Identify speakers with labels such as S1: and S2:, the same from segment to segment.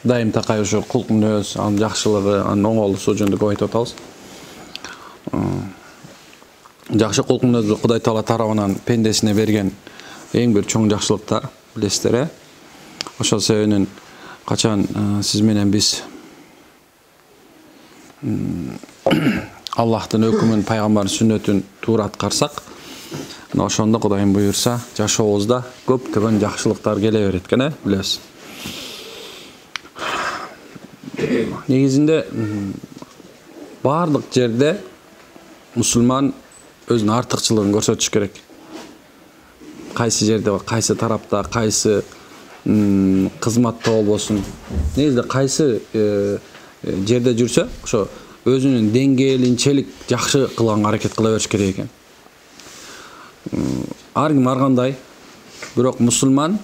S1: дайым такай ошо кул мүнөз, анын жакшылыгы, анын оңолу сол жөнүндө көп айтып атабыз. Жакшы кул мүнөздү Кудай Таала тарабынан пендесине берген эң бир чоң жакшылыктар, билесиздер. Ошол себептен качан сиз менен биз Аллахтын өкүмүн, пайгамбардын сүннөтүн туура аткарсак, ошондо Кудайым буйурса, жашообузда көптөгөн жакшылыктар келе берет экен, билесиз. Негизинде бардык жерде мусулман өзүнүн артыкчылыгын көрсөтүш керек. Кайсы жерде, кайсы тарапта, кайсы кызматта болбосун. Негизинде кайсы жерде жүрсө, ошо өзүнүн деңгээлинчелик жакшы кылганга аракет кыла бериш керек экен. Ар ким ар кандай, бирок мусулман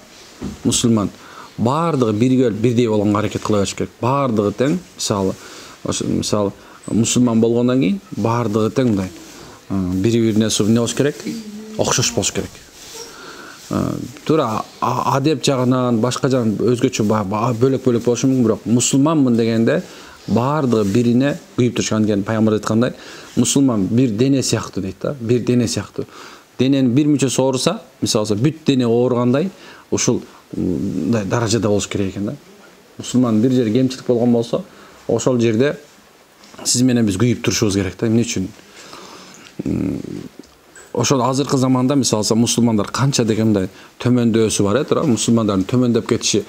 S1: бардыгы бирдей болгонго аракет кыла бериш керек. Бардыгы тең, мисалы, мусулман болгондон кийин бардыгы тең мындай бири-бирине эмне болуш керек? Окшош болуш керек. Туура адеп жагынан, башка жагынан өзгөчө бөлөк-бөлөк болушу мүмкүн, бирок мусулманмын дегенде бардыгы бирине күйүп турушкан деген пайгамбар айткандай, мусулман бир дене сыяктуу дейт да, бир дене сыяктуу. Дененин бир мүчөсү ооруса, мисалы бүт дене ооругандай, ушул даражада болуш керек экен да. Мусулман бир жери кемчилик болгон болсо, ошол жерде сиз менен биз күйүп турушубуз керек да. Эмне үчүн? Ошол азыркы заманда мисалы мусулмандар канча дегенде төмөндөсү бар, туура? Мусулмандардын төмөндөп кетиши,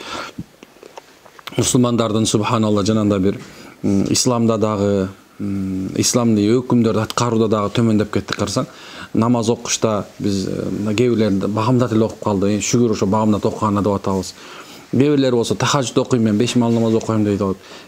S1: мусулмандардын субханалла жанагындай бир исламда дагы, исламдык өкүмдөрдү аткарууда дагы төмөндөп кеттик. Карасаң, намаз окушта биз кээ бирлер багымдат эле окуп калды. Шүгүр ошо багымдат окуганына деп атабыз. Кээ бирлер болсо тахажжуд окуйм, мен 5 маал намаз окуйм дейт.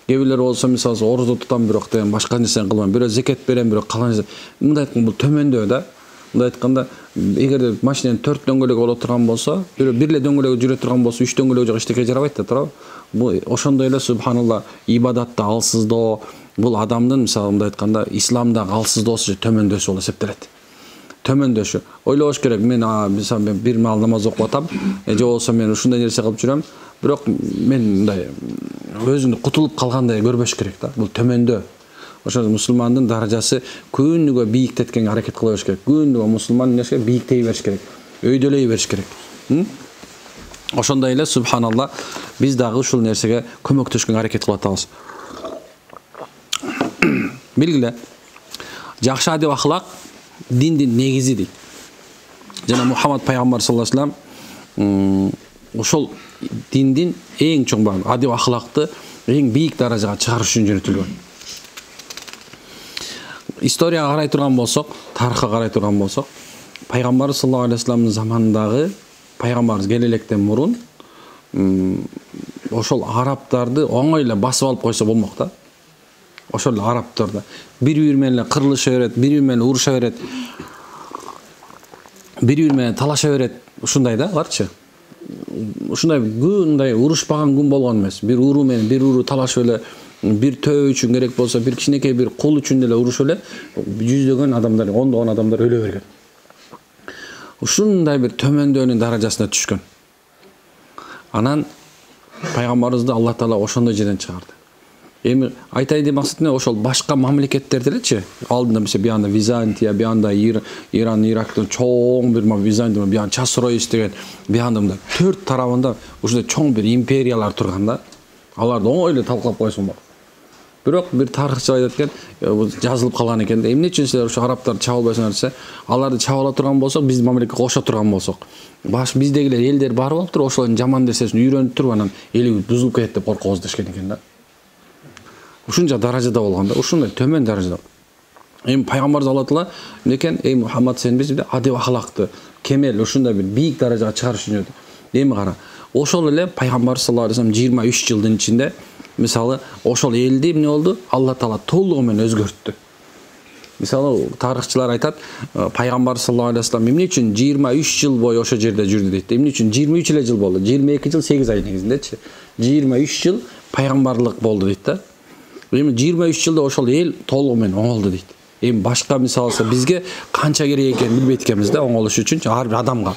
S1: Кээ бирлер болсо мисалы орозо тутам, бирок деген башка нерсени кылбайм. Бирөө зекет берем, бирок калган мындай айтканда бул төмөндөө да. Мындай айтканда, эгерде машинанын 4 дөңгөлөгү боло турган болсо, бирөө бирле дөңгөлөгү жүрө турган болсо, 3 дөңгөлөгү жок эчтеке жарабайт да, туурабы? Бул ошондой эле субханалла ибадатта алсыздоо, бул адамдын мисалы мындай айтканда исламдагы алсыздоосу төмөндөсү болуп эсептелет. Төмөндөшү. Ойлобош керек, мен мисалы бир маал намаз окуп атам, же болбосо мен ушундай нерсе кылып жүрөм, бирок мен мындай өзүнү кутулуп калгандай көрбөш керек да. Бул төмөндө. Ошол мусулмандын даражасы күнүгө бийиктеткенге аракет кыла бериш керек. Күнүгө мусулман нерсе бийиктей бериш керек. Өйдөлөй бериш керек. Ошондой эле субханалла биз дагы ушул нерсеге көмөктөшкөнгө аракет кылып атабыз. Билгиле, жакшы адеп ахлак диндин негизи дейт. Жана Мухаммад пайгамбар саллаллаху алейхи вассалам ошол диндин эң чоң адеп ахлакты эң бийик даражага чыгарыш үчүн жөнөтүлгөн. Историяга карай турган болсок, тарыхка карай турган болсок, пайгамбар саллаллаху алейхи вассаламдын заманындагы пайгамбарыбыз келе электен мурун ошол араптарды оңой эле басып алып койсо болмок да. Ошол араптарда бири-бири менен эле кырылыша берет, бири-бири менен уруша берет, бири-бири менен талаша берет. Ушундай да, аларчы. Ушундай күндай урушпаган күн болгон эмес. Бир уруу менен бир уруу талашып эле, бир төө үчүн керек болсо, бир кичинекей бир кул үчүн эле урушуп эле жүздөгөн адамдар, ондогон адамдар өлө берген. Ушундай бир төмөндөөнүн даражасына түшкөн. Анан пайгамбарыбызды Алла Таала ошондой жерден чыгарды. Эми айтайын деп максат эмне? Ошол башка мамлекеттерде элечи, алдында мисалы бианда Византия, бианда Иран, Ирактын чоң бир Византия, бианда Часроис деген, бианда мындай 4 тарабында ушундай чоң бир империялар турган да. Аларды оңой эле талкалап койсоң болот. Бирок бир тарыхчы айтат экен, жазылып калган экен. Эмне үчүн силер ошо арабтарды чаба албайсыңар десе, аларды чаба ала турган болсок, биз мамлекетке кошо турган болсок, биздегилер элдер бар болуп туруп, ошолордун жаман нерсесин үйрөнүп туруп, анан элибиз бузулуп кетет деп коркобуз дешкен экен да. Ушунча даражада болгон да, ушундай төмөн даражада. Эми пайгамбарыбыз Алла Таала экен, эй Мухаммад, сен бизди адеп ахлакты, кемел ушундай бир бийик даражага чыгарыш үчүн. Эми кара, ошол эле пайгамбар саллаллаху алейхи вассалам 23 жылдын ичинде мисалы ошол элди эмне болду? Алла Таала толугу менен өзгөрттү. Мисалы тарыхчылар айтат, пайгамбар саллаллаху алейхи вассалам эмне үчүн 23 жыл бою ошол жерде жүрдү дейт. Эмне үчүн 23 эле жыл болду? 22 жыл 8 ай негизиндечи. 23 жыл пайгамбарлык болду дейт да. Эми 23 жылда ошол эл толугу менен оңолду дейт. Эми башка мисалы бизге канча керек экенин билбейт экенбиз да, оңолуш үчүн ар бир адамга.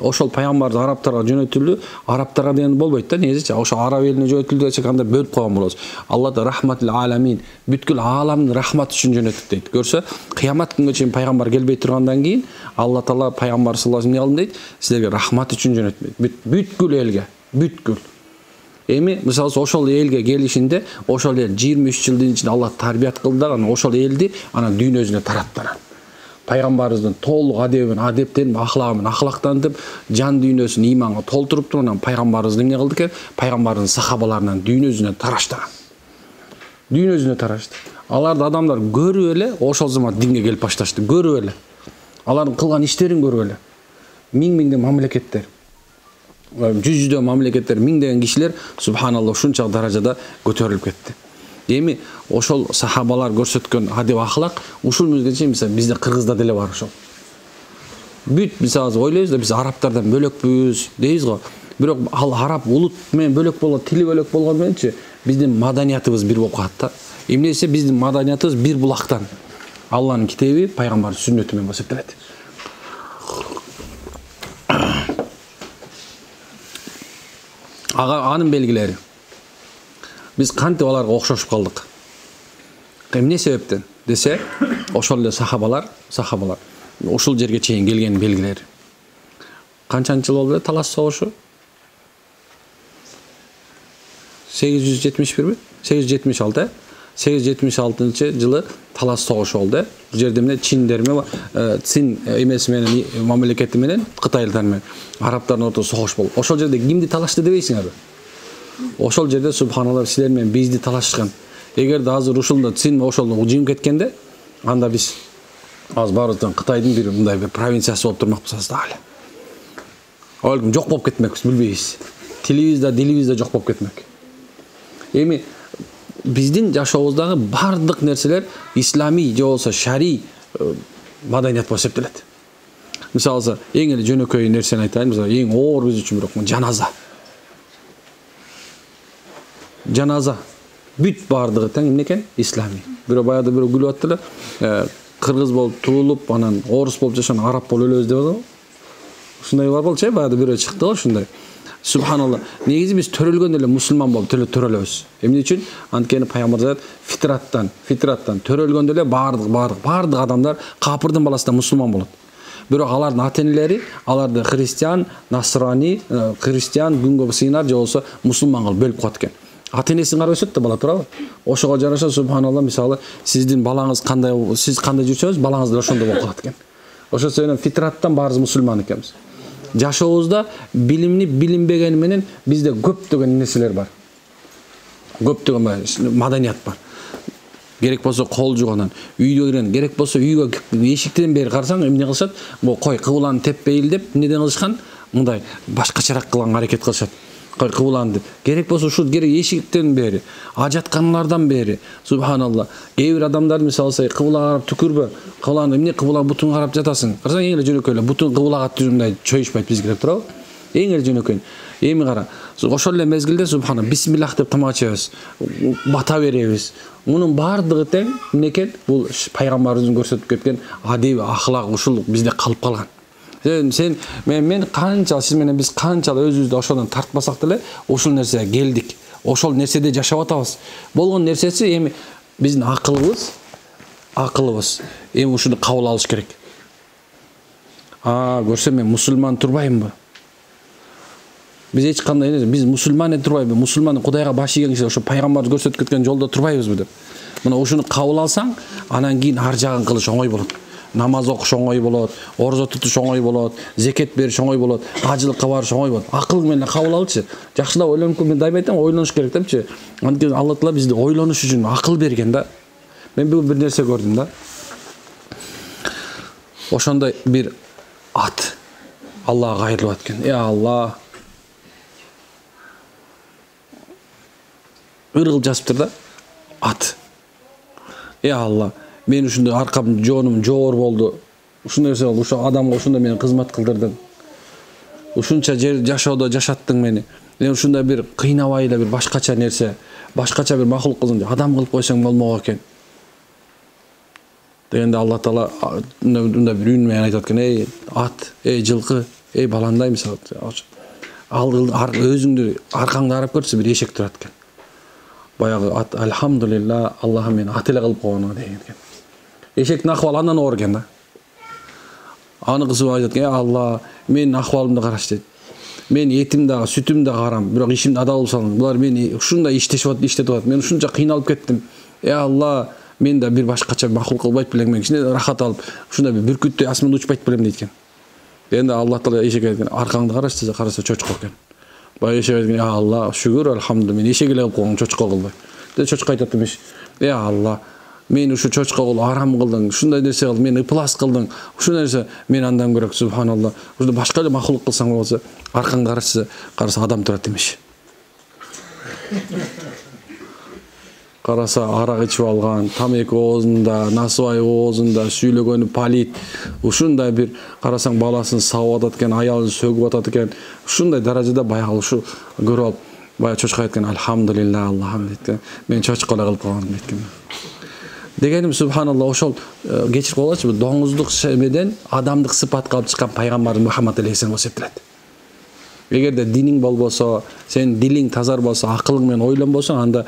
S1: ошол пайгамбар арабтарга жөнөтүлдү, арабтарга деген болбойт да негизичи. Ошо араб элине жөнөтүлдү десек анда бөлүп койгон болобуз. Алла да рахматул аламин, бүткүл ааламдын рахматы үчүн жөнөттүк дейт. Көрсө, кыямат күнгө чейин пайгамбар келбей тургандан кийин Алла Таала пайгамбар саллаллаху алейхи ва саллям дейт, силерге рахмат үчүн жөнөтмөйт. Бүткүл элге, бүткүл. Эми мисалы ошол элге келишинде, ошол эл 23 жылдын ичинде Алла тарбият кылды да, ошол элди анан дүйнөсүнө таратты. Пайгамбарыбыздын толук адебин адептенип, ахлагын ахлактантып, жан дүйнөсүн иманга толтуруп турган пайгамбарыбызды эмне кылды экен? Пайгамбардын сахабаларынан дүйнөсүнө тараштырган. Дүйнөсүнө тарашты. Аларды адамдар көрүп эле ошол замат динге келип башташты. Көрүп эле. Алардын кылган иштерин көрүп эле. Миң-миңдеген мамлекеттер, жүздөгөн мамлекеттер, миңдеген кишилер субханалла ушунча даражада көтөрүлүп кетти. Эми ошол сахабалар көрсөткөн адеп ахлак ушул мүнөзгө мисалы бизде Кыргызда деле бар ошол. Бүт мисалы ойлойбуз да биз арабтардан бөлөкпүз дейбиз го. Бирок ал араб улут менен бөлөк болот, тили бөлөк болгон мененчи биздин маданиятыбыз бир болуп калат да. Эмнесе биздин маданиятыбыз бир булактан. Алланын китеби, пайгамбардын сүннөтү менен эсептелет. Анын белгилери. Биз кантип аларга окшошуп калдык? Эмне себептен десе, ошол эле сахабалар ушул жерге чейин келген белгилери. Канчанчы жыл болду талаш согушу? 871 876 876-жылы талаш согушу болду. Бул жерде эмне Чиндер менен Цин эмеси менен мамлекети менен Кытайлар менен арабтардын ортосунда согуш болду. Ошол жерде кимди талашты дебейсиңерби? Ошол жерде субханалла силер менен бизди талашкан. Эгерде азыр ушулда Цин ошол жыйып кеткенде, анда биз азыр баарыбыздан Кытайдын бир мындай бир провинциясы болуп турмакпыз дагы. Өлкөм жок болуп кетмекпиз, билбейбиз. Тилибиз да, дилибиз да жок болуп кетмек. Эми биздин жашообуздагы бардык нерселер исламий же болсо шарий маданият болуп эсептелет. Мисалы, эң эле жөнөкөй нерсени айтайын, мисалы, эң оор биз үчүн бирок жаназа. Жаназа. Бүт бардыгы тең эмне экен? Исламий. Бирөө баягы бирөө күлүп аттылар. Кыргыз болуп туулуп, анан орус болуп жашан, араб болуп өлөбүз деп атабы? Ушундай бар болчу, баягы бирөө чыкты го ушундай. Субханалла. Негизи биз төрөлгөндө эле мусулман болуп төрөлөбүз. Эмне үчүн? Анткени пайгамбар айтат, фитраттан төрөлгөндө эле бардык адамдар капырдын баласынан мусулман болот. Бирок алардын ата-энелери аларды христиан, насрани, христиан, күнгө сыйнар же болсо мусулман кылып бөлүп коет экен. Ата-энесин карап өсөт да бала, туурабы? Ошого жараша субханалла, мисалы, сиздин балаңыз кандай, сиз кандай жүрсөңүз, балаңыз да ошондой болуп калат экен. Ошо себептен фитраттан баарыбыз мусулман экенбиз. Жашообузда билимни билинбегени менен бизде көптөгөн нерселер бар. Көптөгөн маданият бар. Керек болсо кол жуганан, үйгө кирген, керек болсо үйгө эшиктен бери карасаң эмне кылышат? Бул кой кыбыланы теппейли деп эмнеден кылышкан? Мындай башкачараак кылган аракет кылышат. Кой кыбыланы деп. Керек болсо ушул керек эшиктен бери, ажатканлардан бери, субханалла. Кээ бир адамдар мисалы кыбылага карап түкүрбө. Кыбыланы эмне кыбыла бутун карап жатасың? Карасаң эң эле жөнөкөй эле бутун кыбылага түзүмдөй чөйүшпөйт бизге деп турабы? Эң эле жөнөкөй. Эми кара. Ошол эле мезгилде субхана бисмиллах деп тамак ичебиз. Бата беребиз. Мунун бардыгы тең эмне экен? Бул пайгамбарыбыздын көрсөтүп кеткен адеп, ахлак ушул бизде калып калган. Сен мен канча сиз менен биз канча өзүбүздү ошодон тартпасак деле ушул нерсеге келдик. Ошол нерседе жашап атабыз. Болгон нерсеси эми биздин акылыбыз эми ушуну кабыл алыш керек. Көрсөм мен мусулман турбаймынбы? Биз эч кандай биз мусулман турбайбы? Мусулмандын Кудайга баш ийген киши ошо пайгамбар көрсөтүп кеткен жолдо турбайбызбы деп. Мына ушуну кабыл алсаң, анан кийин ар жагын кылыш оңой болот. Намаз окуш оңой болот, орозо тутуш оңой болот, зекет бериш оңой болот, ажылыкка барыш оңой болот. Акыл менен кабыл алчы. Жакшылап ойлонуп мен дайым айтам, ойлонуш керек депчи. Анткени Алла Таала бизди ойлонуш үчүн акыл берген да. Мен бүгүн бир нерсе көрдүм да. Ошондой бир ат Аллага кайрылып аткан. Алла. Ыргыл жазыптыр да. Ат. Алла. Мен ушундай аркам жоонум жоор болду. Ушундай нерсе болду. Ошо адамга ушундай мени кызмат кылдырдың. Ушунча жер жашоодо жашаттың мени. Мен ушундай бир кыйнабай эле бир башкача нерсе, башкача бир макулук кылдың. Адам кылып койсоң болмок экен. Дегенде Алла Таала мындай бир үн менен айтат экен: ат, жылкы, Ey баландай мисалы өзүңдү аркаңды карап көрчү, бир эшек турат экен. Баягы ат альхамдулилла, Аллахым мени ат эле кылып койгонуна деген экен. Эшектин акыбалы андан оор экен да. Аны кызып айтат экен, Алла, менин акыбалымды карач дейт. Мен этим дагы, сүтүм дагы харам, бирок ишимди ада кылып салгын. Булар мени ушундай иштетип атат. Мен ушунча кыйналып кеттим. Алла, мен да бир башкача макулук кылбайт белем, мен кичине рахат алып, ушундай бир бүркүттөй асманда учпайт белем дейт экен. Энди Алла Таала эшекке айткан, аркаңды карач десе, караса чочко экен. Баягы эшек айткан, Алла, шүгүр, альхамдулилла, мен эшек эле кылып койгон, чочко кылбай. Деп чочко айтат эмеш. Алла, мен ушу чочко кылып арам кылдың, ушундай нерсе кылдың, мени ыплас кылдың. Ушундай нерсе мен андан көрөк, субханалла. Ушунда башка эле макулук кылсаң болсо, аркаңды карач, караса адам турат эмеш. Караса арак ичип алган, тамеки оозунда, насыбай оозунда, сүйлөгөнү палит. Ушундай бир карасаң баласын сабап атат экен, аялын сөгүп атат экен. Ушундай даражада баягы ушу көрүп алып, баягы чочко айткан, альхамдулилла, Аллахым дейт. Мен чочко эле кылып койгоным дейт экен. Дегеним субханалла, ошол кечирип койгочу, бул доңуздук шемеден адамдык сыпатка алып чыккан пайгамбар Мухаммад алейхиссалам болуп эсептелет. Эгерде диниң болбосо, сен дилиң тазар болсо, акылың менен ойлонбосоң, анда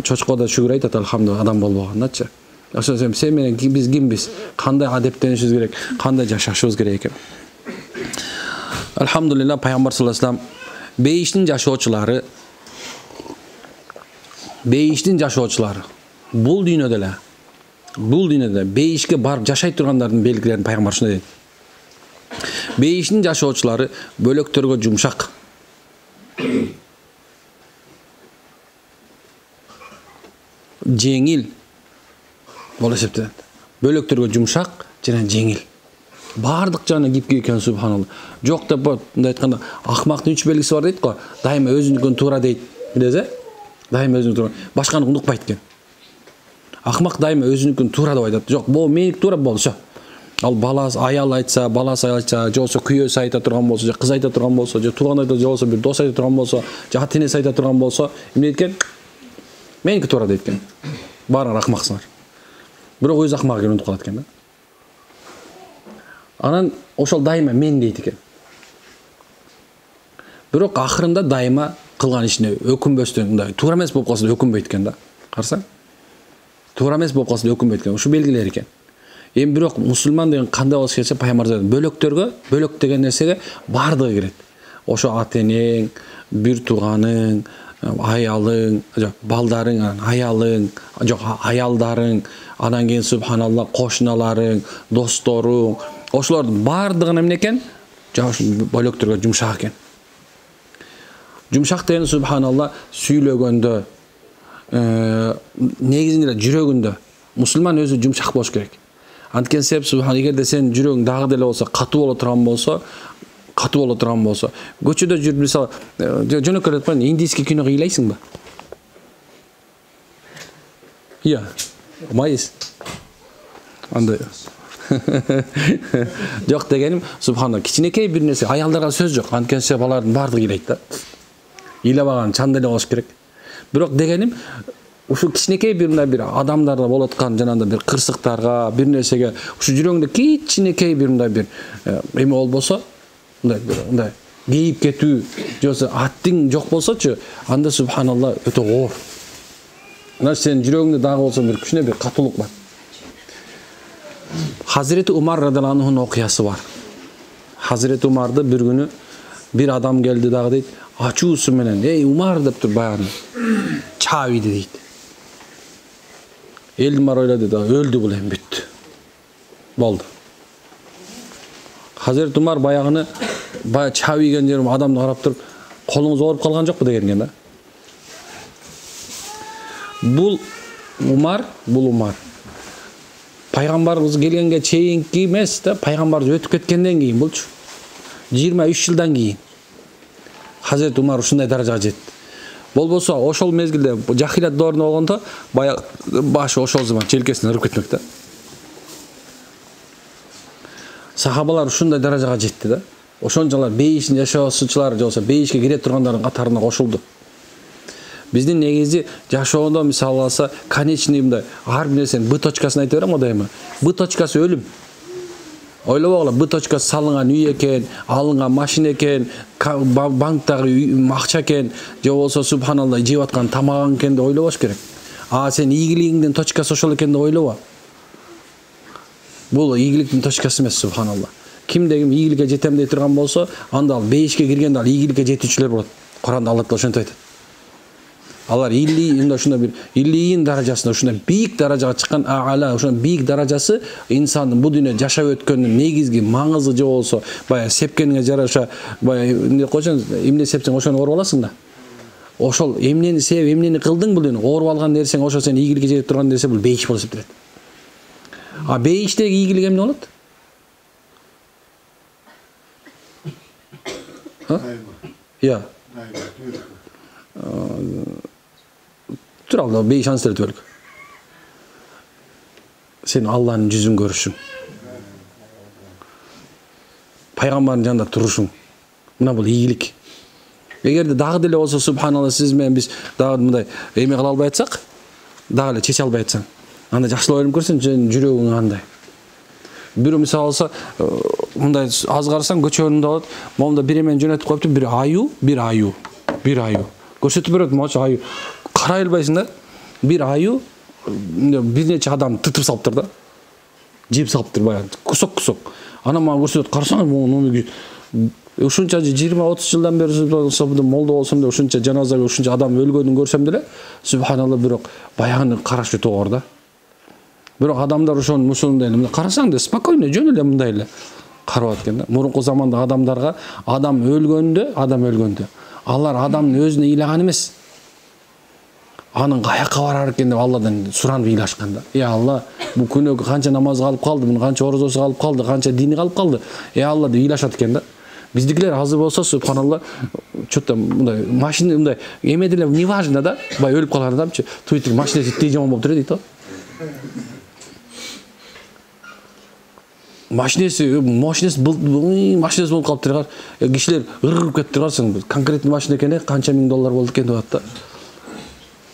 S1: чочко да шүгүр айтат, альхамдулилла, адам болбогондачы. Ошо сен менен биз кимбиз? Кандай адептенишибиз керек? Кандай жашашыбыз керек экен? Альхамдулилла, пайгамбар саллаллаху алейхи вассалам бейиштин жашоочулары бул дүйнөдө бейишке барып жашай тургандардын белгилерин пайгамбар ушундай дейт. Бейиштин жашоочулары бөлөктөргө жумшак, жеңил болуп эсептелет. Бөлөктөргө жумшак жана жеңил. Бардык жана кипке экен, субханалла. Жок деп мындай айтканда, акмактын 3 белгиси бар дейт го. Дайыма өзүнүкүн туура дейт. Билесиз? Дайыма өзүнүкүн туура. Башканы унукпайт экен. Акмак дайыма өзүнүкүн туура деп айтат. Жок, бул меники туура болсо. Ал баласы аял айтса, же болсо күйөөсү айта турган болсо, же кыз айта турган болсо, же тууган айта, же болсо бир дос айта турган болсо, же ата-энеси айта турган болсо, эмне экен? Меники туура дейт экен. Баары акмаксыңар. Бирок өзү акмак экенин унутуп калат экен да. Анан ошол дайыма мен дейт экен. Бирок акырында дайыма кылган ишине өкүнбөстөн, мындай туура эмес болуп калса да өкүнбөйт экен да. Карасаң? Туура эмес болуп калса да өкүнбөйт экен. Ушу белгилер экен. Эми бирок мусулман деген кандай болуш керек? Пайгамбар бөлөктөргө, бөлөк деген нерсеге бардыгы кирет. Ошо ата-энең, бир тууганың, аялың, балдарың, аялың, аялдарың, анан кийин субханалла кошуналарың, досторуң, ошолордун бардыгына эмне экен? Бөлөктөргө жумшак экен. Жумшак деген субханалла сүйлөгөндө, негизинде жүрөгүндө мусулман өзү жумшак болуш керек. Анткени себеп субхан, эгерде сен жүрөгүң дагы деле болсо, катуу боло турган болсо, көчөдө жүрүп, мисалы, жөнөкөй эле айтканда, индийский кино ыйлайсыңбы? Ия, майыз. Андай. Жок дегеним, субханалла, кичинекей бир нерсе, аялдарга сөз жок. Анткени себеп алардын бардыгы ыйлайт да. Ыйлабаган чанда эле болуш керек. Бирок дегеним, ушу кичинекей бир адамдарда болуп аткан жанагындай бир кырсыктарга, бир нерсеге, ушу жүрөгүндө кичинекей бир мындай бир эме болбосо, мындай кейип кетүү, жоксо аттың жок болсочу, анда субханалла өтө оор. Мына сен жүрөгүңдө дагы болсо бир кичине бир катуулук бар. Хазирети Умар радhiyallahu анхунун окуясы бар. Хазирети Умарды бир күнү бир адам келди дагы дейт, ачуусу менен, "Эй Умар" деп тур баягы. Чабийди дейт. Элдин баары ойлоду да, өлдү бул эми бүттү. Болду. Хазирет Умар баягыны чабийген жерим адамды карап туруп, колуңуз ооруп калган жокпу деген экен да. Бул Умар. Пайгамбарыбыз келгенге чейинки эмес да, пайгамбарыбыз өтүп кеткенден кийин булчу. 23 жылдан кийин Хазирет Умар ушундай даражага жетти. Болбосо ошол мезгилде жахилат доорунда болгондо баягы башы ошол заман желкесине ырып кетмек да. Сахабалар ушундай даражага жетти да. Ошончолор бейишин жашоочулар, же болсо бейишке кире тургандардын катарына кошулду. Биздин негизи жашоодо мисалы алса, конечный мындай ар бир нерсенин Б точкасын айта берем го дайыма. Б точкасы өлүм. Ойлобогула, Б точкасы салынган үй экен, алынган машина экен, банктагы акча экен, же болсо субханалла жеп аткан тамагың экен деп ойлобош керек. Сен ийгилигиңдин точкасы ошол экен деп ойлоба. Бул ийгиликтин точкасы эмес, субханалла. Кимде ким ийгиликке жетем дей турган болсо, анда ал бейишке киргенде ал ийгиликке жетүүчүлөр болот. Куранда Алла Таала ошентип айтат. Алар ушундай бир иллиин даражасына, ушундай бийик даражага чыккан аала, ушундай бийик даражасы инсандын бул дүйнөдө жашап өткөндүн негизги маңызы же болсо, баягы сепкениңе жараша, баягы эмне койсоң, эмне сепсең ошону оруп аласың да. Ошол эмнени сеп, эмнени кылдың бул дүйнөдө, оруп алган нерсең ошо сени ийгиликке жетип турган нерсе, бул бейиш болуп эсептелет. Бейиштеги ийгилик эмне болот? Я. Туралда бейиш анысы бөлүк. Сен Алланын жүзүн көрүшүң. Пайгамбардын жанында турушуң. Мына бул ийгилик. Эгерде дагы деле болсо, субханалла, сиз менен биз дагы мындай эме кыла албай атсак, дагы эле чече албай атсаң, анда жакшылап ойлонуп көрсөң, жүрөгүң кандай. Бирөө мисалы алса, мындай аз карасаң көчөнүндө болот, момунда бир эмени жөнөтүп коюпту, бир аю. Көрсөтүп берет, мача аю. Карай албайсың да. Бир аю бир нече адам тытып салыптыр да. Жеп салыптыр баягы, кусок. Ана мага көрсөтөт, карасаң, муну ушунча 20-30 жылдан бери молдо болсом да, ушунча жаназага ушунча адам өлгөнүн көрсөм деле, субханалла, бирок баягыны караш өтө оор да. Бирок адамдар ошону мусулман эле карасаң да, спокойно жөн эле мындай эле карап аткан да. Мурунку заманда адамдарга адам өлгөндө, алар адамдын өзүнө ыйлаган эмес. Анын каяка барар экен деп Алладан суранып ыйлашкан да. Алла, бул күнөөгө канча намаз калып калды, муну канча орозосу калып калды, канча дини калып калды. Алла деп ыйлашат экен да. Биздикилер азыр болсо, субханалла, чөтө мындай машина мындай эме деле не важно да. Бай өлүп калган адамчы, туйтик машинеси иттей жаман болуп тур дейт да. Машинеси болуп калыптыр. Кишилер ыргып кетиптир карасаң, конкретный машина экен, канча миң доллар болду экен деп атат да.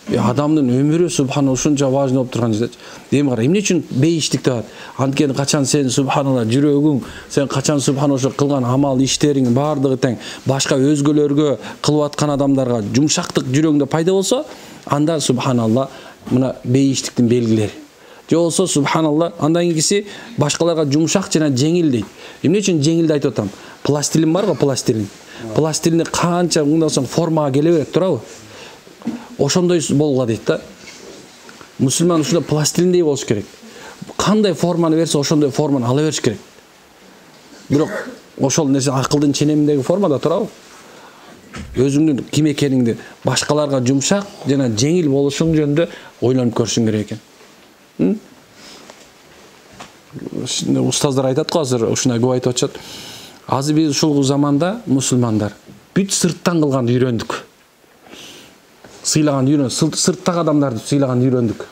S1: Адамдын өмүрү, субханалла, ушунча важный болуп турган жерде. Эми кара, эмне үчүн бейиштик деп атат? Анткени качан сен, субханалла, жүрөгүң, сен качан субханалла кылган амал, иштериң баардыгы тең башка өзгөлөргө кылып аткан адамдарга жумшактык жүрөгүңдө пайда болсо, анда субханалла, мына бейиштиктин белгилери. Же болсо, субханалла, андан кийинкиси башкаларга жумшак жана жеңил дейт. Эмне үчүн жеңил деп атам? Пластилин барго, пластилин. Пластилини канча мындан соң формага келе берет, туурабы? Ошондой болгула дейт да. Мусулман ушундай пластилиндей болуш керек. Кандай форманы берсе, ошондой форманы ала бериш керек. Бирок ошол нерсе акылдын ченеминдеги формада турабы? Өзүңдүн ким экениңди, башкаларга жумшак жана жеңил болушуң жөнүндө ойлонуп көрүшүң керек экен. Устаздар айтат го, азыр ушундай көп айтып атышат. Азыр биз ушул заманда мусулмандар бүт сырттан кылганды үйрөндүк. Сыйлаган үйрөндүк, сырттагы адамдарды сыйлаган үйрөндүк.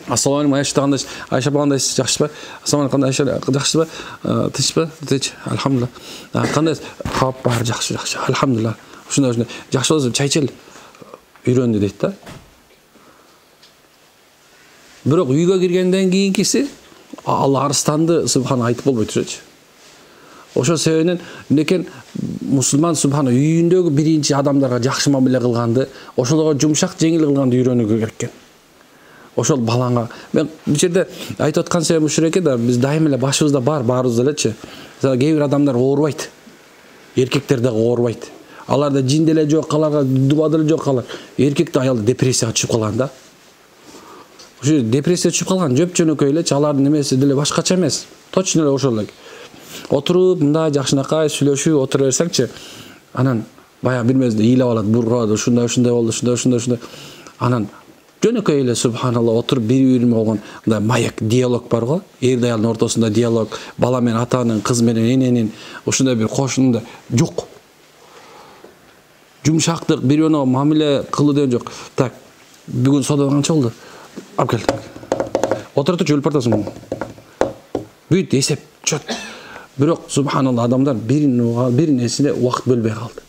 S1: Ассалам алейкум, Айша багандай жакшыбы? Ассалам алейкум, Айша жакшыбы? Тынчпы? Тынч, алхамдулилlah. Кандай? Кап бар, жакшы. Алхамдулилlah. Ушундай жакшы болсо чай ичели. Үйрөндү дейт да. Бирок үйгө киргенден кийинкиси Алла арыстанды субхан айтып болбой турчу. Ошол себептен некен мусулман субхан үйүндөгү биринчи адамдарга жакшы мамиле кылганды, ошолорго жумшак жеңил кылганды үйрөнүүгө керек экен. Ошол балаңга мен бул жерде айтып аткан себебим ушул экен да, биз дайыма эле башыбызда бар, баарыбызда элечи. Кээ бир адамдар оорубайт. Эркектер дагы оорубайт. Аларда жин деле жок, аларга дуба деле жок, алар эркекти аялды депрессияга түшүп калган да. Ошо депрессияга түшүп калган жөп-жөнөкөй элечи, алардын немеси деле башкача эмес. Точно эле ошол эле. Отуруп мындай жакшынакай сүйлөшүп отура берсеңчи, анан баягы бир мезгилде ыйлап алат, бургат, ушундай болду, ушундай. Анан жөнөкөй эле субханалла отуруп бири-бирине болгон мындай маек, диалог бар го. Эр аялдын ортосунда диалог, бала менен атанын, кыз менен эненин ушундай бир кошунда жок. Жумшактык, бири-бирине мамиле кылуу деген жок. Так, бүгүн сода канча болду? Алып кел. Отура турчу, өлүп бартасың. Бүт эсеп, чөт. Бирок субханалла адамдар бир нерсине убакыт бөлбөй калды.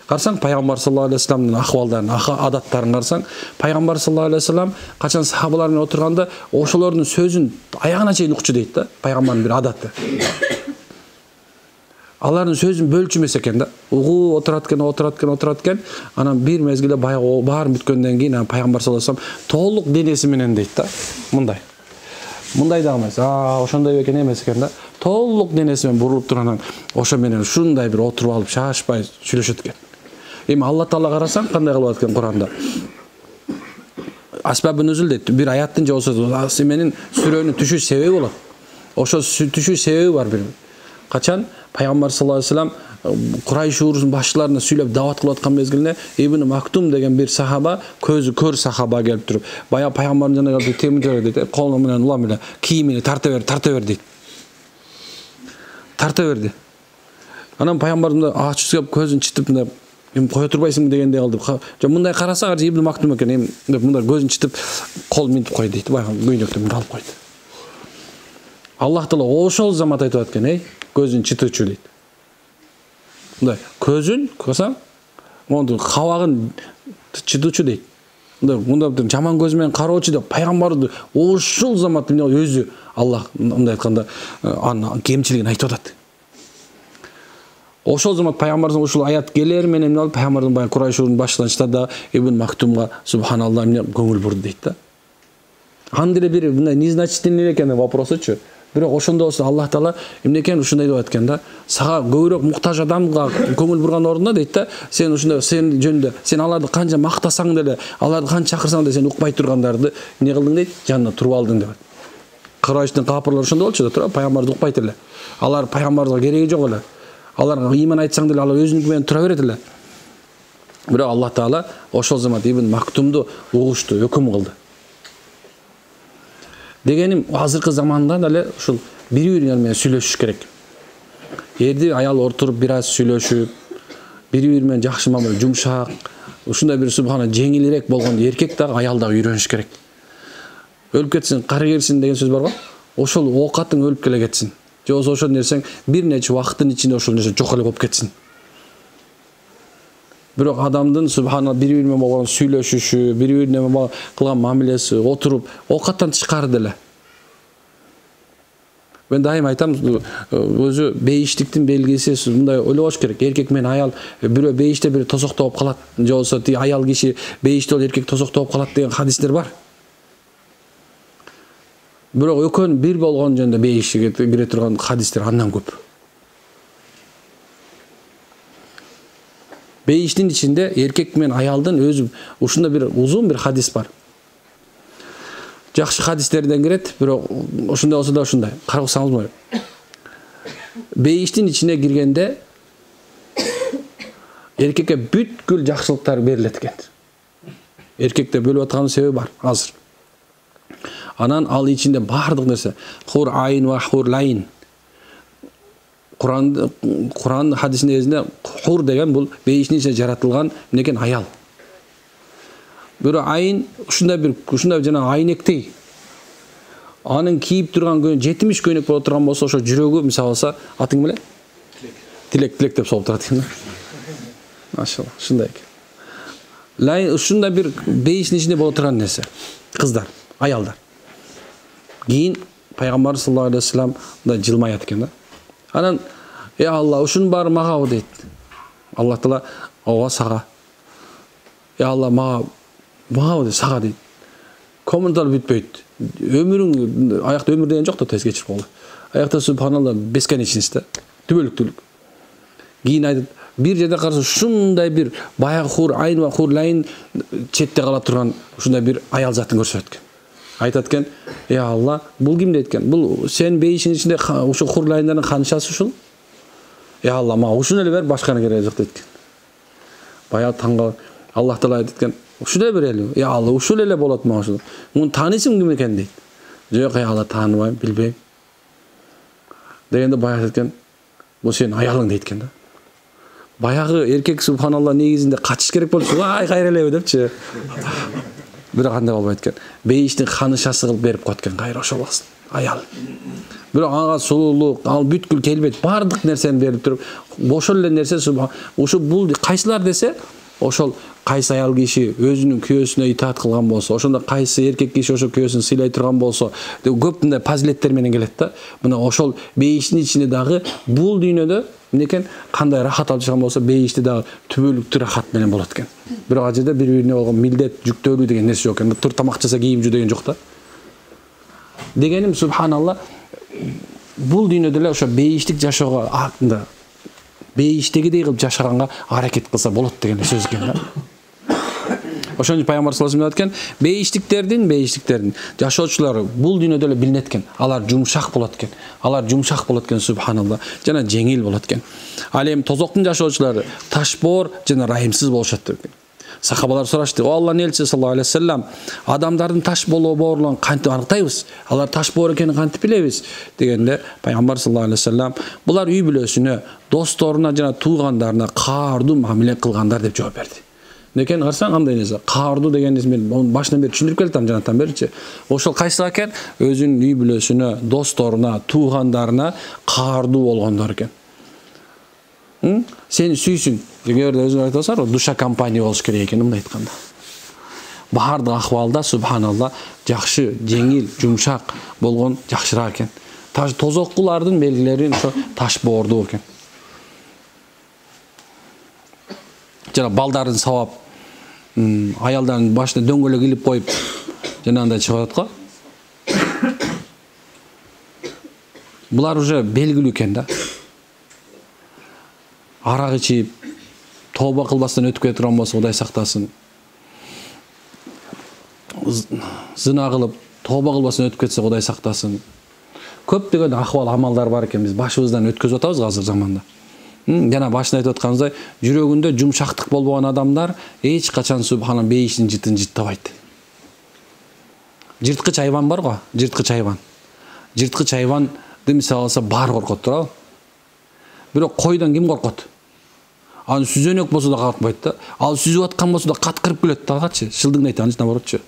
S1: Карасаң, пайгамбар саллаллаху алейхи вассаламдын акыбалдарын, адаттарын карасаң, пайгамбар саллаллаху алейхи вассалам качан сахабалар менен отурганда ошолордун сөзүн аягына чейин укчу дейт да, пайгамбардын бир адаты. Алардын сөзүн бөлчү эмес экен да. Угуу отурат экен, анан бир мезгилде баягы баарын бүткөндөн кийин пайгамбар саллаллаху алейхи вассалам толук денеси менен дейт да. Мындай да эмес. Ошондой экен эмес экен да. Толук денеси менен бурулуп турган ошо менен ушундай бир отуруп алып шашпай сүйлөшөт экен. Эми Алла Таала карасаң кандай кылып аткан Куранда. Асбабы нузул дейт. Бир аяттын же болсо менин сүрөнүн түшүү себеби болот. Ошо түшүү себеби бар бир. Качан пайгамбар саллаллаху алейхи вассалам Курайш урусунун башчыларына сүйлөп дават кылып аткан мезгилинде Ибн Мактум деген бир сахаба, көзү көр сахаба келип туруп, баягы пайгамбардын жанына келип темир дейт, колу менен улам эле кийимини тарта бер дейт. Тарта берди. Анан пайгамбардын ачып көзүн чытып мындай эми кое турбайсыңбы дегендей кылды. Жо мындай карасак Ибн Мактум экен, эми деп мындай көзүн чытып кол минтип кой дейт, баягы көйнөктөн алып койду. Аллах Таала ошол замат айтып аткан, көзүн чытычу дейт. Мындай көзүн кылсаң, монду кабагын чытычу дейт. Мындай жаман көз менен кароочу деп пайгамбарды ошол замат өзү Аллах мындай айтканда анын кемчилигин айтып атат. Ошол замат пайгамбардын ушул аят келер менен алып пайгамбардын баягы Курайш урусунун башчыларына да Ибн Мактумга субханалла көңүл бурду дейт да. Андыре бир мындай незначительный экен вопросучу. Бирок ошондо болсо Аллах Таала эмне экен ушундай деп аткан да. Сага көбүрөөк муктаж адамга көңүл бурган ордуна дейт да, сен ушундай сен жөнүндө сен аларды канча мактасаң деле, аларды канча чакырсаң деле сен укпай тургандарды эмне кылдың дейт, жанына туруп алдың деп. Курайштын капырлары ошондой болчу да, тура пайгамбарды укпайт эле. Алар пайгамбарга кереги жок эле. Аларга ыйман айтсаң деле алар өзүнүкү менен тура берет эле. Бирок Аллах Таала ошол замат Ибн Мактумду угушту, өкүм кылды. Дегеним азыркы заманда деле ушул бири-бири менен сүйлөшүш керек. Эрди аял отуруп бир аз сүйлөшүп, бири-бири менен жакшы мамиле, жумшак, ушундай бир субхана жеңилирээк болгондо эркек дагы аял дагы үйрөнүш керек. Өлүп кетсин, кары келсин деген сөз бар го. Ошол оокатың өлүп келе кетсин. Же болсо ошол нерсең бир нече убакыттын ичинде ошол нерсе жок эле болуп кетсин. Бирок адамдын субхана бири-бири менен болгон сүйлөшүшү, бири-бири менен кылган мамилеси, отуруп оокаттан тышкары деле. Мен дайым айтам, өзү бейиштиктин белгиси мындай ойлогош керек. Эркек менен аял бирөө бейиште бири тосокто болуп калат. Же болсо аял киши бейиште болуп эркек тосокто болуп калат деген хадистер бар. Бирок экөөнүн бир болгон жөнүндө бейишке кире турган хадистер андан көп. Бейиштин ичинде эркек менен аялдын өзү ушундай бир узун бир хадис бар. Жакшы хадистерден кирет, бирок ушундай болсо да ушундай. Карап калсаңызбы? Бейиштин ичине киргенде эркекке бүткүл жакшылыктар берилет экен. Эркекте бөлүп аткан себеби бар азыр. Анан ал ичинде бардык нерсе хур айн ва хур лайн. Куран хадисинин өзүндө хур деген бул бейиштин ичинде жаратылган некен аял. Бирок айн ушундай жана айнектей. Анын кийип турган 70 көйнөк боло турган болсо ошо жүрөгү мисалы алса атың беле? Тилек деп солуп турат экен. Машалла, ушундай экен. Лайн ушундай бир бейиштин ичинде боло турган нерсе. Кыздар, аялдар. Кийин пайгамбар саллаллаху алейхи вассалам да жылмаят экен да. Анан Алла ушунун баары магабы дейт. Аллах Таала ооба сага. Алла магабы дейт, сага дейт. Комментар бүтпөйт. Өмүрүң аякта өмүр деген жок да, тез кечирип койгула. Аякта субханалла бесконечность да, түбөлүктүүлүк. Кийин айтат, бир жерде караса ушундай бир баягы хур айн ва хур лайн четте кала турган ушундай бир аял затын көрсөтөт экен. Айтат экен, Алла, бул ким дейт экен? Бул сен бейишиң ичинде ушу хур лайндардын канчасы ушул? Алла, мага ушуну эле бер, башканы кереги жок дейт экен. Баягы таңга Аллах Таала айтат экен, ушуну эле берели. Алла, ушул эле болот мага ушул. Муну таанысың ким экен дейт. Жок, Алла, тааныбайм, билбейм. Дегенде баягы айтат экен, бул сенин аялың дейт экен да. Баягы эркек субханалла негизинде качыш керек болчу, ай кайра элеби депчи. Бирок андай болбойт экен. Бейиштин ханышасы кылып берип коет экен, кайра ошол болсун. аял. Бирок ага сулуулук, ал бүткүл келбет, бардык нерсени берип туруп, ошол эле нерсе ушу бул кайсылар десе, ошол кайсы аял киши өзүнүн күйөөсүнө итаат кылган болсо, ошондо кайсы эркек киши ошол күйөөсүн сыйлай турган болсо, көп мындай фазилеттер менен келет да. Мына ошол бейиштин ичинде дагы бул дүйнөдө некен кандай рахат алып чыккан болсо, бейишти дагы түбөлүктүү рахат менен болот экен. Бирок ал жерде бири-бирине болгон милдет, жүктөөлүү деген нерсе жок экен. Тур тамак жаса кийим жуу деген жок да. Дегеним субханалла, бул дүйнөдө эле ошо бейиштик жашоого артында бейиштегидей кылып жашаганга аракет кылса болот деген сөз экен да. Ошон үчүн пайгамбар саллаллаху алейхи вассалам айткан, бейиштиктердин жашоочулары бул дүйнөдө эле билинет экен. Алар жумшак болот экен. Субханалла, жана жеңил болот экен. Ал эми тозоктун жашоочулары ташбоор жана райымсыз болушат экен. Сахабалар сурашты: "О Алланын элчиси саллаллаху алейхи вассалам, адамдардын таш боорлугун кантип аныктайбыз? Алар таш боор экенин кантип билебиз?" дегенде пайгамбар саллаллаху алейхи вассалам булар үй бүлөсүнө, досторуна жана туугандарына каардуу мамиле кылгандар деп жооп берди. Некен карасаң кандай нерсе? Каардуу дегенди мен башынан бери түшүндүрүп келатам, жанаттан беричи. Ошол кайсылар экен? Өзүнүн үй бүлөсүнө, досторуна, туугандарына каардуу болгондор экен. Сени сүйсүн. Эгерде өзүң айтып атсаң, душа компания болуш керек экен мындай айтканда. Баардык акыбалда субханалла жакшы, жеңил, жумшак болгон жакшыраак экен. Тозоккулардын белгилери ошо таш боордуу экен. Жана балдарын сабап, аялдардын башына дөңгөлөк илип коюп, жанагындай чыгып атат го. Булар уже белгилүү экен да. Арак ичип, тооба кылбастан өтүп кете турган болсо Кудай сактасын. Зына кылып, тооба кылбастан өтүп кетсе Кудай сактасын. Көптөгөн акыбал амалдар бар экен, биз башыбыздан өткөзүп атабыз азыр заманда. Жана башында айтып атканыбыздай, жүрөгүндө жумшактык болбогон адамдар эч качан субхана бейиштин жытын жыттабайт. Жырткыч айван бар го, жырткыч айван. Жырткыч айванды мисал алса баар коркот туурабы? Бирок койдон ким коркот? Аны сүзөнөк болсо да коркпойт да. Ал сүзүп аткан болсо да каткырып күлөт дагычы, шылдыңдайт анысы наоборотчу.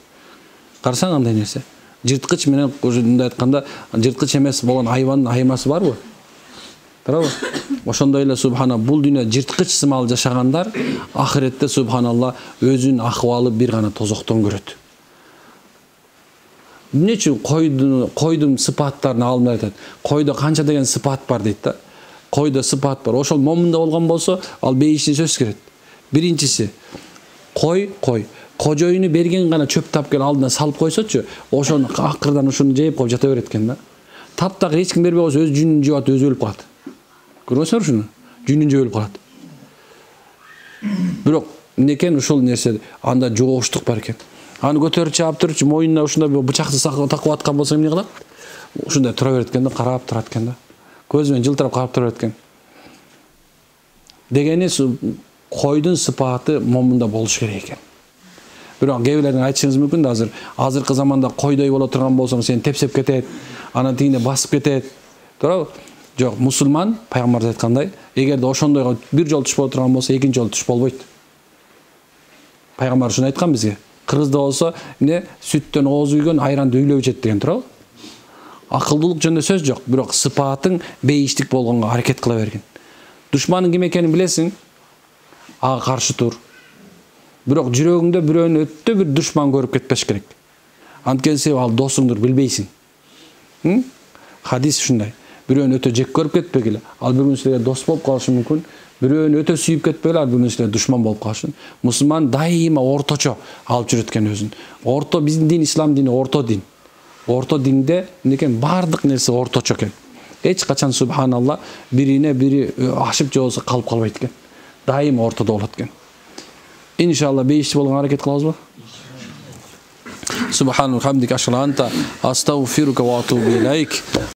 S1: Карасаң кандай нерсе? Жырткыч менен мындай айтканда, жырткыч эмес болгон айвандын айырмасы барбы? Туурабы? Ошондой эле субхана бул дүйнө жырткыч сымал жашагандар ахиретте субханалла өзүнүн акыбалы бир гана тозоктон көрөт. Эмне үчүн койдун сыпаттарын алымдар айтат? Койдо канча деген сыпат бар дейт да. Койдо сыпат бар. Ошол момунда болгон болсо, ал бейиштин сөз керет. Биринчиси, кой. Кожоюну берген гана чөп тап кел алдына салып койсочу, ошону акырдан ушуну жеп коюп жата берет экен да. Таптак эч ким бербей койсо өз жүнүн жеп атып өзү өлүп калат. Көрөсүңөр ушуну? Жүнүн жеп өлүп калат. Бирок некен ушул нерсе анда жогоштук бар экен. Аны көтөрүп чаап турчу, моюнуна ушундай бычакты такып аткан болсо эмне кылат? Ушундай тура берет экен да, карап турат экен да. Көзүнөн жылтырап карап тура берет экен. Дегени койдун сыпаты момунда болуш керек экен. Бирок кээ бирлердин айтышыңыз мүмкүн да, азыркы заманда койдой боло турган болсоң сени тепсеп кетет, анан тигине басып кетет. Туурабы? Жок, мусулман пайгамбар айткандай, эгерде ошондойго бир жолу туш боло турган болсо, экинчи жолу туш болбойт. Пайгамбар ушуну айткан бизге. Кыргызда болсо, эмне сүттөн ооз үйгөн айранды үйлөп ичет деген, туурабы? Акылдуулук жөнүндө сөз жок, бирок сыпатың бейиштик болгонго аракет кыла бергин. Душманың ким экенин билесиң, ага каршы тур. Бирок жүрөгүңдө бирөөнү өтө бир душман көрүп кетпеш керек. Анткени ал досуңдур, билбейсиң. Хадис ушундай. Бирөөнү өтө жек көрүп кетпегиле, ал бирөөнүн силерге дос болуп калышы мүмкүн. Бирөөнү өтө сүйүп кетпегиле, ал бирөөнүн силерге душман болуп калышы. Мусулман дайыма орточо алып жүрөт экен өзүн. Орто, биздин дин ислам дини орто дин. Орто динде некен бардык нерсе орточо экен. Эч качан субханалла бирине бири ашып же болсо калып калбайт экен. Дайыма ортодо болот экен. İnşallah beyişli болгон hareket kılavuzlar. Subhanahu hamdika ashhadu an la ilaha illa anta astaghfiruka wa atubu ilaik.